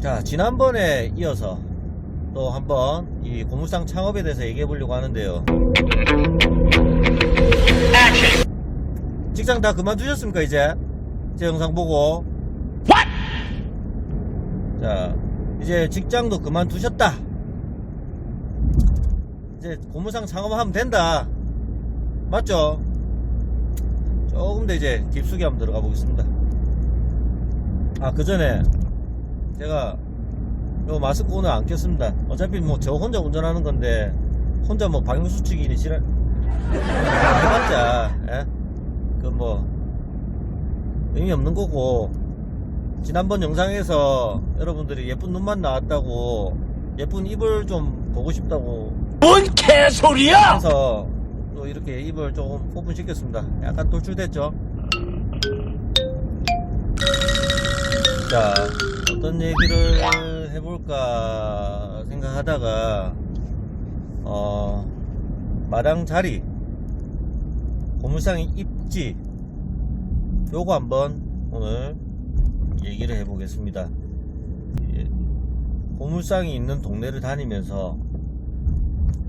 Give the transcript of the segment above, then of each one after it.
자, 지난번에 이어서 또 한번 이 고물상 창업에 대해서 얘기해 보려고 하는데요. 직장 다 그만두셨습니까 이제? 제 영상 보고. 자, 이제 직장도 그만두셨다. 이제 고물상 창업하면 된다. 맞죠? 조금 더 이제 깊숙이 한번 들어가 보겠습니다. 그 전에 제가 요 마스크 오늘 안 꼈습니다. 어차피 뭐 저 혼자 운전하는 건데 혼자 뭐 방역수칙이니 지랄 해봤자 그 뭐 의미 없는 거고, 지난번 영상에서 여러분들이 예쁜 눈만 나왔다고 예쁜 입을 좀 보고 싶다고 뭔 개소리야! 해서 또 이렇게 입을 조금 오픈시켰습니다. 약간 돌출됐죠? 자, 어떤 얘기를 해볼까 생각하다가 마당 자리, 고물상의 입지, 요거 한번 오늘 얘기를 해보겠습니다. 고물상이 있는 동네를 다니면서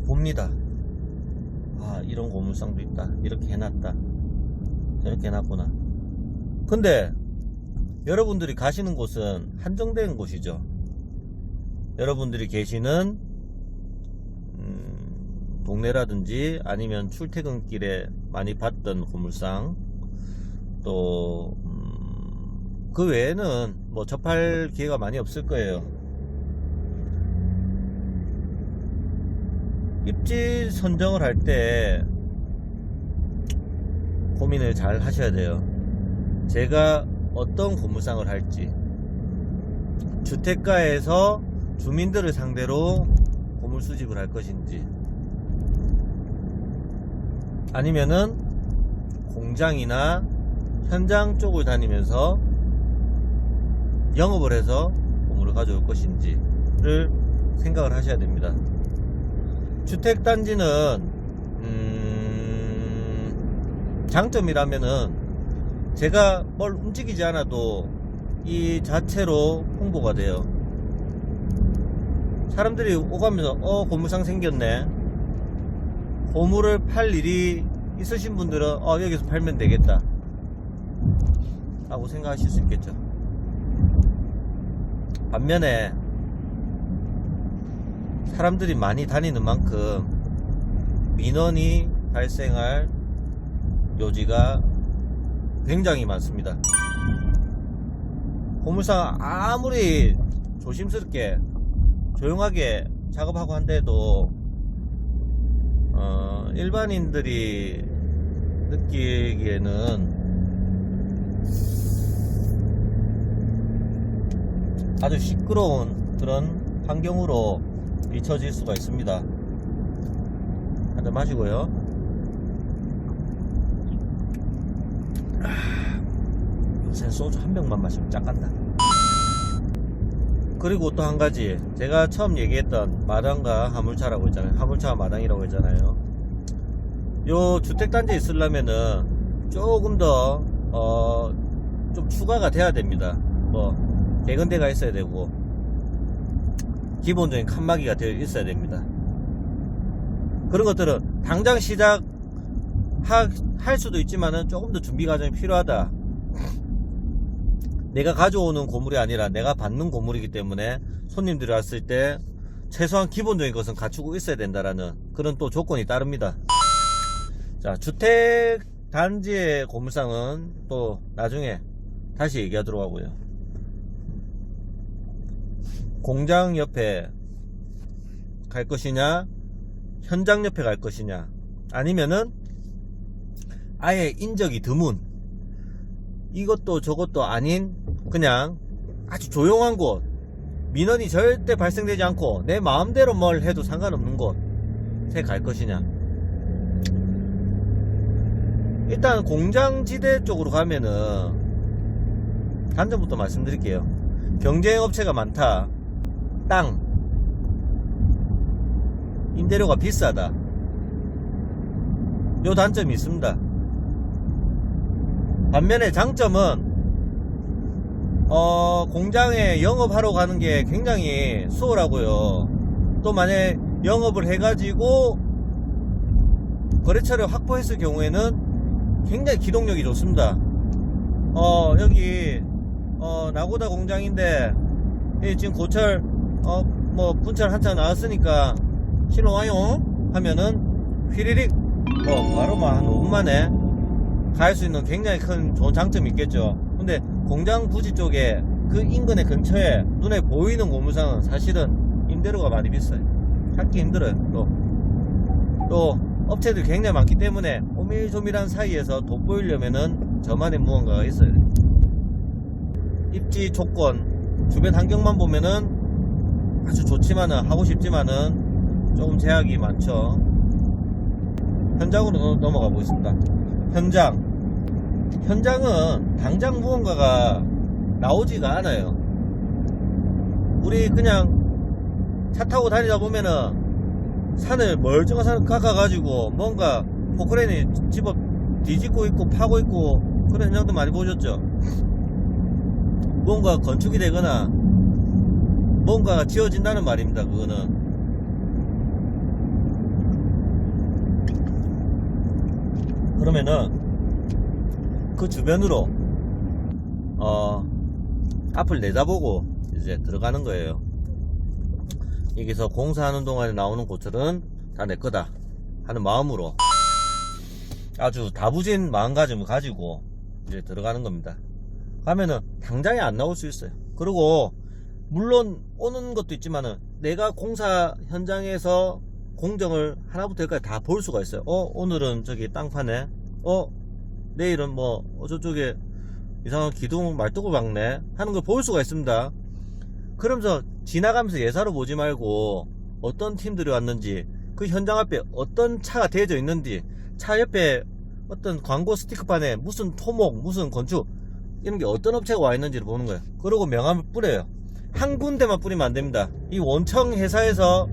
봅니다. 이런 고물상도 있다, 이렇게 해놨다, 저렇게 해놨구나. 근데 여러분들이 가시는 곳은 한정된 곳이죠. 여러분들이 계시는 동네라든지 아니면 출퇴근길에 많이 봤던 고물상, 또 그 외에는 뭐 접할 기회가 많이 없을 거예요. 입지 선정을 할 때 고민을 잘 하셔야 돼요. 제가 어떤 고물상을 할지, 주택가에서 주민들을 상대로 고물 수집을 할 것인지, 아니면은 공장이나 현장 쪽을 다니면서 영업을 해서 고물을 가져올 것인지를 생각을 하셔야 됩니다. 주택단지는 장점이라면은 제가 뭘 움직이지 않아도 이 자체로 홍보가 돼요. 사람들이 오가면서 고물상 생겼네, 고물을 팔 일이 있으신 분들은 여기서 팔면 되겠다 라고 생각하실 수 있겠죠. 반면에 사람들이 많이 다니는 만큼 민원이 발생할 요지가 굉장히 많습니다. 고물상 아무리 조심스럽게 조용하게 작업하고 한데도 일반인들이 느끼기에는 아주 시끄러운 그런 환경으로 비춰질 수가 있습니다. 한잔 마시고요. 요새 소주 한 병만 마시면 짝간다. 그리고 또 한 가지, 제가 처음 얘기했던 마당과 화물차라고 했잖아요. 화물차와 마당이라고 했잖아요. 요 주택단지에 있으려면은 조금 더 좀 추가가 돼야 됩니다. 뭐 개근대가 있어야 되고 기본적인 칸막이가 되어 있어야 됩니다. 그런 것들은 당장 시작할 수도 있지만은 조금 더 준비 과정이 필요하다. 내가 가져오는 고물이 아니라 내가 받는 고물이기 때문에 손님들이 왔을 때 최소한 기본적인 것은 갖추고 있어야 된다라는 그런 또 조건이 따릅니다. 자, 주택 단지의 고물상은 또 나중에 다시 얘기하도록 하고요. 공장 옆에 갈 것이냐, 현장 옆에 갈 것이냐, 아니면은 아예 인적이 드문, 이것도 저것도 아닌 그냥 아주 조용한 곳, 민원이 절대 발생되지 않고 내 마음대로 뭘 해도 상관없는 곳에 갈 것이냐. 일단 공장지대 쪽으로 가면은 단점부터 말씀드릴게요. 경쟁업체가 많다, 땅 임대료가 비싸다, 요 단점이 있습니다. 반면에 장점은 공장에 영업하러 가는 게 굉장히 수월하고요. 또 만약에 영업을 해가지고 거래처를 확보했을 경우에는 굉장히 기동력이 좋습니다. 여기 나고다 공장인데 지금 고철 뭐 분철 한창 나왔으니까 신호 와요 하면은 휘리릭 바로 한 5분 만에 갈 수 있는 굉장히 큰 좋은 장점이 있겠죠. 근데 공장 부지 쪽에 그 인근의 근처에 눈에 보이는 고물상은 사실은 임대료가 많이 비싸요. 찾기 힘들어요. 또 업체들이 굉장히 많기 때문에 오밀조밀한 사이에서 돋보이려면은 저만의 무언가가 있어요. 입지 조건 주변 환경만 보면은 아주 좋지만은 하고 싶지만은 조금 제약이 많죠. 현장으로 넘어가 보겠습니다. 현장은 당장 무언가가 나오지가 않아요. 우리 그냥 차 타고 다니다 보면은 산을 멀쩡한 산을 깎아가지고 뭔가 포크레인이 집어 뒤집고 있고 파고 있고 그런 현장도 많이 보셨죠. 뭔가 건축이 되거나 뭔가가 지어진다는 말입니다. 그거는 그러면은 그 주변으로 앞을 내다보고 이제 들어가는 거예요. 여기서 공사하는 동안에 나오는 고철은 다 내 거다 하는 마음으로 아주 다부진 마음가짐을 가지고 이제 들어가는 겁니다. 가면은 당장에 안 나올 수 있어요. 그리고 물론 오는 것도 있지만은 내가 공사 현장에서 공정을 하나부터 열까지 다 볼 수가 있어요. 오늘은 저기 땅파네. 내일은 뭐 저쪽에 이상한 기둥 말뚝을 박네 하는 걸 볼 수가 있습니다. 그러면서 지나가면서 예사로 보지 말고 어떤 팀들이 왔는지, 그 현장 앞에 어떤 차가 대져 있는지, 차 옆에 어떤 광고 스티커판에 무슨 토목, 무슨 건축 이런 게 어떤 업체가 와 있는지를 보는 거예요. 그리고 명함을 뿌려요. 한 군데만 뿌리면 안 됩니다. 이 원청 회사에서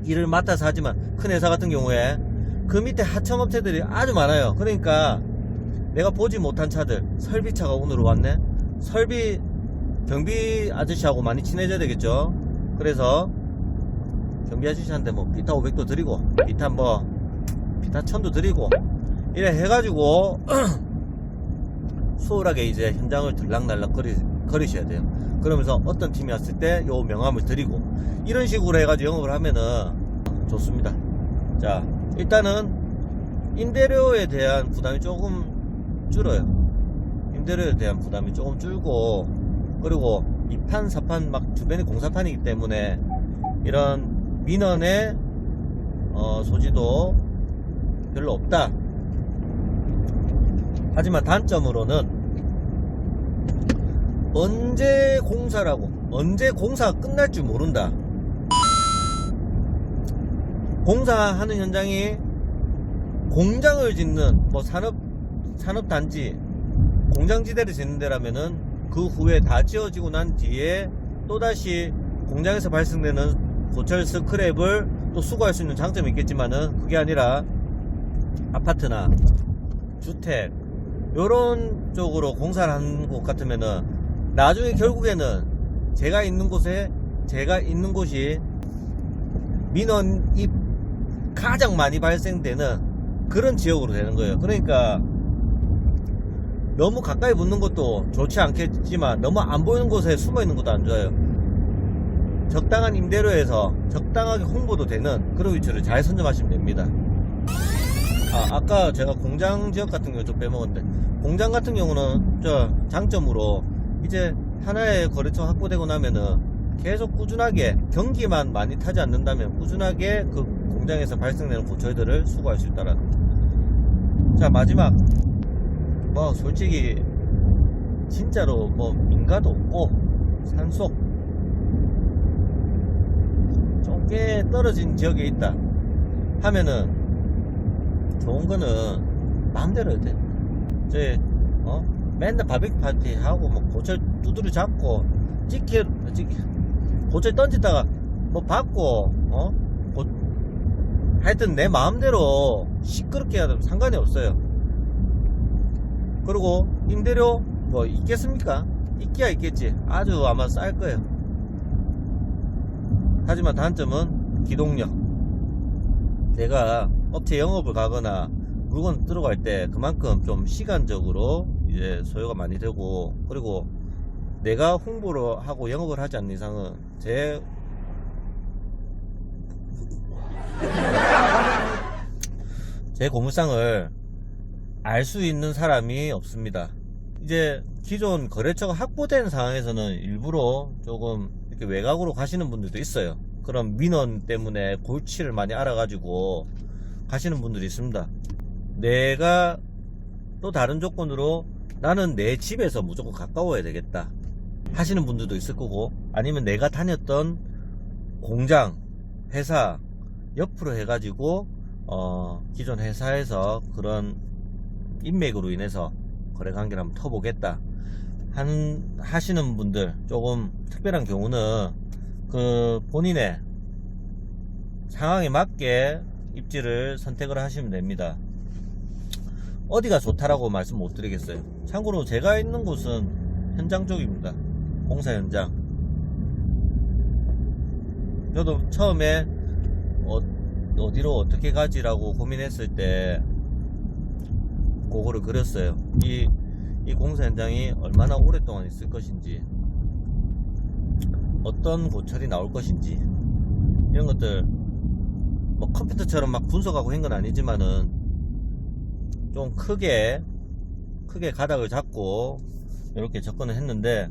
일을 맡아서 하지만 큰 회사 같은 경우에 그 밑에 하청업체들이 아주 많아요. 그러니까 내가 보지 못한 차들, 설비차가 오늘 왔네. 경비 아저씨하고 많이 친해져야 되겠죠. 그래서 경비 아저씨한테 뭐 비타 500도 드리고 비타 1000도 드리고 이래 해가지고 수월하게 이제 현장을 들락날락 거리셔야 돼요. 그러면서 어떤 팀이 왔을 때 요 명함을 드리고 이런 식으로 해가지고 영업을 하면은 좋습니다. 자, 일단은 임대료에 대한 부담이 조금 줄어요. 임대료에 대한 부담이 조금 줄고, 그리고 2판 4판 막 주변에 공사판이기 때문에 이런 민원의 소지도 별로 없다. 하지만 단점으로는 언제 공사가 끝날 줄 모른다. 공사하는 현장이 공장을 짓는 뭐 산업단지 공장지대를 짓는 데라면은 그 후에 다 지어지고 난 뒤에 또다시 공장에서 발생되는 고철 스크랩을 또 수거할 수 있는 장점이 있겠지만은 그게 아니라 아파트나 주택 요런 쪽으로 공사를 하는 곳 같으면은 나중에 결국에는 제가 있는 곳이 민원이 가장 많이 발생되는 그런 지역으로 되는 거예요. 그러니까 너무 가까이 붙는 것도 좋지 않겠지만 너무 안 보이는 곳에 숨어 있는 것도 안 좋아요. 적당한 임대료에서 적당하게 홍보도 되는 그런 위치를 잘 선점하시면 됩니다. 아까 제가 공장 지역 같은 경우 좀 빼먹었는데, 공장 같은 경우는 장점으로 이제 하나의 거래처 확보되고 나면은 계속 꾸준하게 경기만 많이 타지 않는다면 꾸준하게 그 공장에서 발생되는 고철들을 수거할 수 있다라는 거죠. 자, 마지막 솔직히 진짜로 민가도 없고 산속 좀 꽤 떨어진 지역에 있다 하면은 좋은 거는 마음대로 해도 돼. 저희 맨날 바비큐 파티 하고 고철 두드려 잡고 고철 던지다가 받고 하여튼 내 마음대로 시끄럽게 해도 상관이 없어요. 그리고 임대료 있겠습니까? 있기야 있겠지. 아주 아마 쌀 거예요. 하지만 단점은 기동력. 내가 업체 영업을 가거나 물건 들어갈 때 그만큼 좀 시간적으로 이제 소요가 많이 되고, 그리고 내가 홍보를 하고 영업을 하지 않는 이상은 제 고물상을 알 수 있는 사람이 없습니다. 이제 기존 거래처가 확보된 상황에서는 일부러 조금 이렇게 외곽으로 가시는 분들도 있어요. 그런 민원 때문에 골치를 많이 알아가지고 가시는 분들이 있습니다. 내가 또 다른 조건으로 나는 내 집에서 무조건 가까워야 되겠다 하시는 분들도 있을 거고, 아니면 내가 다녔던 공장, 회사 옆으로 해가지고 기존 회사에서 그런 인맥으로 인해서 거래관계를 한번 터보겠다 하시는 분들, 조금 특별한 경우는 그 본인의 상황에 맞게 입지를 선택을 하시면 됩니다. 어디가 좋다라고 말씀 못 드리겠어요. 참고로 제가 있는 곳은 현장 쪽입니다. 공사 현장. 저도 처음에 어디로 어떻게 가지라고 고민했을 때 그거를 그렸어요. 이 공사 현장이 얼마나 오랫동안 있을 것인지, 어떤 고철이 나올 것인지, 이런 것들 뭐 컴퓨터처럼 막 분석하고 한 건 아니지만은 좀 크게 가닥을 잡고 이렇게 접근을 했는데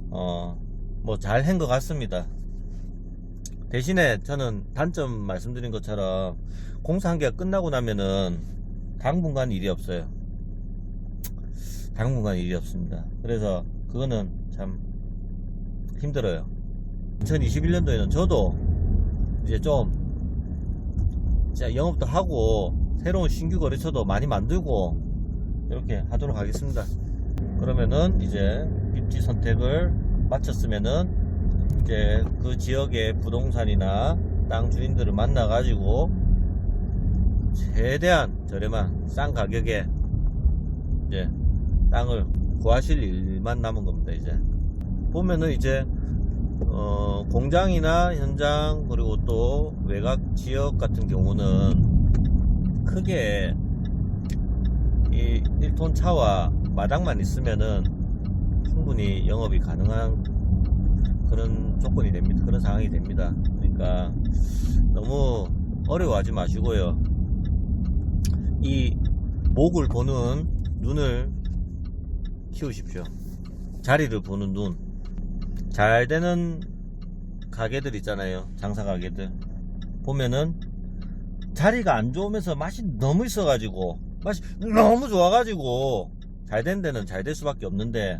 뭐 잘 한 것 같습니다. 대신에 저는 단점 말씀드린 것처럼 공사 한개가 끝나고 나면은 당분간 일이 없어요. 당분간 일이 없습니다. 그래서 그거는 참 힘들어요. 2021년도에는 저도 이제 좀 진짜 영업도 하고 새로운 신규 거래처도 많이 만들고 이렇게 하도록 하겠습니다. 그러면은 이제 입지 선택을 마쳤으면은 이제 그 지역의 부동산이나 땅 주인들을 만나 가지고 최대한 저렴한 싼 가격에 이제 땅을 구하실 일만 남은 겁니다. 이제 보면은 이제 공장이나 현장, 그리고 또 외곽 지역 같은 경우는 크게 이 1톤 차와 마당만 있으면은 충분히 영업이 가능한 그런 조건이 됩니다. 그런 상황이 됩니다. 그러니까 너무 어려워하지 마시고요. 이 목을 보는 눈을 키우십시오. 자리를 보는 눈. 잘 되는 가게들 있잖아요. 장사 가게들 보면은 자리가 안 좋으면서 맛이 너무 있어가지고, 맛이 너무 좋아가지고 잘 된 데는 잘 될 수밖에 없는데,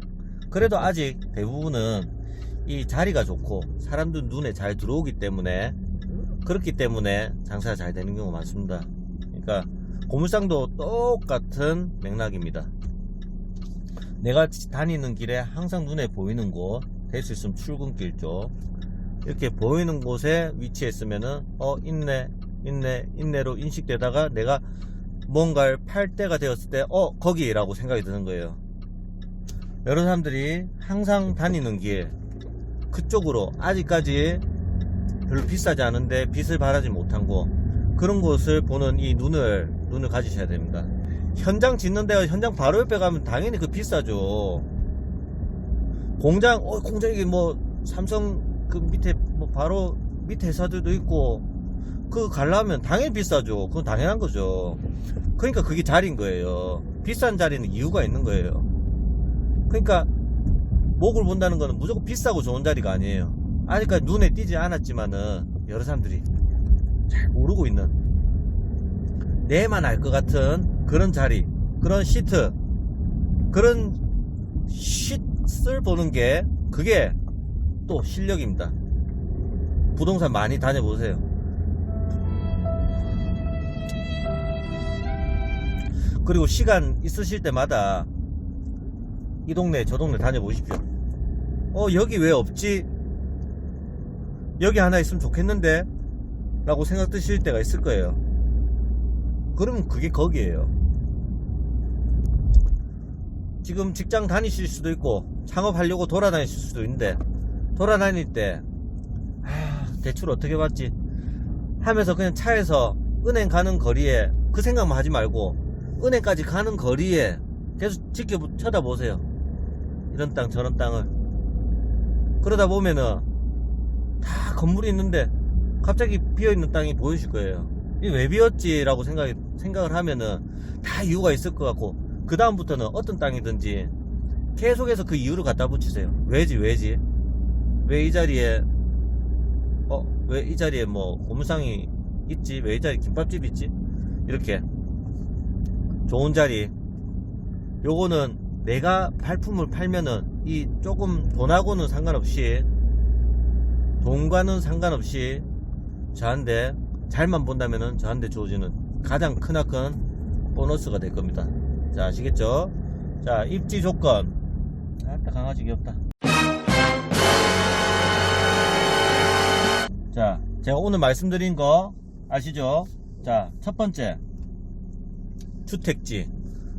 그래도 아직 대부분은 이 자리가 좋고 사람들 눈에 잘 들어오기 때문에, 그렇기 때문에 장사가 잘 되는 경우가 많습니다. 그러니까 고물상도 똑같은 맥락입니다. 내가 다니는 길에 항상 눈에 보이는 곳, 될 수 있으면 출근길 쪽, 이렇게 보이는 곳에 위치했으면은 인내로 인식되다가 내가 뭔가를 팔 때가 되었을 때 거기라고 생각이 드는 거예요. 여러 사람들이 항상 다니는 길, 그쪽으로 아직까지 별로 비싸지 않은데 빚을 바라지 못한 곳, 그런 곳을 보는 이 눈을 가지셔야 됩니다. 현장 짓는 데가 현장 바로 옆에 가면 당연히 그 비싸죠. 공장이 뭐 삼성 그 밑에 뭐 바로 밑에 회사들도 있고, 그거 가려면 당연히 비싸죠. 그건 당연한 거죠. 그러니까 그게 자리인 거예요. 비싼 자리는 이유가 있는 거예요. 그러니까 목을 본다는 거는 무조건 비싸고 좋은 자리가 아니에요. 아직까지 눈에 띄지 않았지만은 여러 사람들이 잘 모르고 있는, 내만 알 것 같은 그런 자리, 그런 시트, 그런 쉿을 보는 게, 그게 또 실력입니다. 부동산 많이 다녀보세요. 그리고 시간 있으실 때마다 이 동네 저 동네 다녀보십시오. 여기 왜 없지? 여기 하나 있으면 좋겠는데? 라고 생각 드실 때가 있을 거예요. 그러면 그게 거기에요. 지금 직장 다니실 수도 있고 창업하려고 돌아다니실 수도 있는데, 돌아다닐 때 대출 어떻게 받지 하면서 그냥 차에서 은행 가는 거리에 그 생각만 하지 말고 은행까지 가는 거리에 계속 쳐다보세요. 이런 땅 저런 땅을. 그러다 보면은 다 건물이 있는데 갑자기 비어있는 땅이 보이실 거예요. 이게 왜 비었지? 라고 생각을 하면은 다 이유가 있을 것 같고, 그 다음부터는 어떤 땅이든지 계속해서 그 이유를 갖다 붙이세요. 왜지? 왜 이 자리에 왜 이 자리에 뭐 고물상이 있지? 왜 이 자리에 김밥집 있지? 이렇게 좋은 자리, 요거는 내가 발품을 팔면은 이 조금 돈하고는 상관없이, 돈과는 상관없이 저한테 잘만 본다면은 저한테 주어지는 가장 크나큰 보너스가 될 겁니다. 자, 아시겠죠? 자, 입지 조건. 아따, 강아지 귀엽다. 자, 제가 오늘 말씀드린 거 아시죠? 자, 첫 번째 주택지,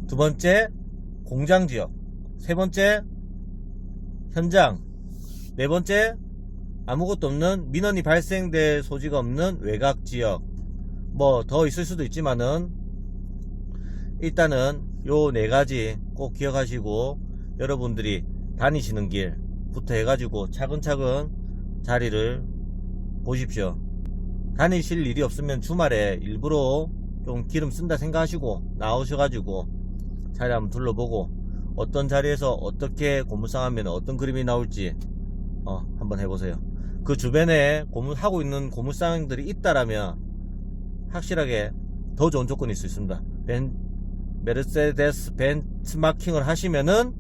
두 번째 공장지역, 세 번째 현장, 네 번째 아무것도 없는, 민원이 발생될 소지가 없는 외곽지역. 뭐 더 있을 수도 있지만은 일단은 요 네 가지 꼭 기억하시고 여러분들이 다니시는 길부터 해가지고 차근차근 자리를 보십시오. 다니실 일이 없으면 주말에 일부러 좀 기름 쓴다 생각하시고 나오셔가지고 자리 한번 둘러보고 어떤 자리에서 어떻게 고물상하면 어떤 그림이 나올지 한번 해보세요. 그 주변에 하고 있는 고물상들이 있다라면 확실하게 더 좋은 조건이 있을 수 있습니다. 메르세데스 벤츠마킹을 하시면은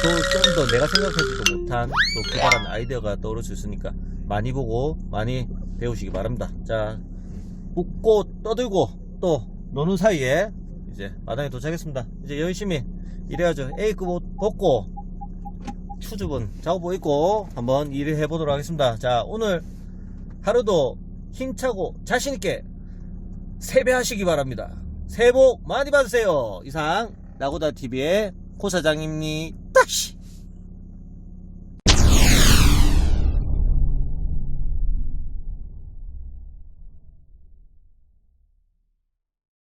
또 좀 더 내가 생각하지도 못한 또 기발한 아이디어가 떠오를 수 있으니까 많이 보고 많이 배우시기 바랍니다. 자, 웃고 떠들고 또 노는 사이에 이제 마당에 도착했습니다. 이제 열심히 일해야죠. A급 옷 벗고 추주분 작업복 입고 한번 일을 해보도록 하겠습니다. 자, 오늘 하루도 힘차고 자신있게 세배하시기 바랍니다. 새해 복 많이 받으세요. 이상 나고다TV의 고사장입니다.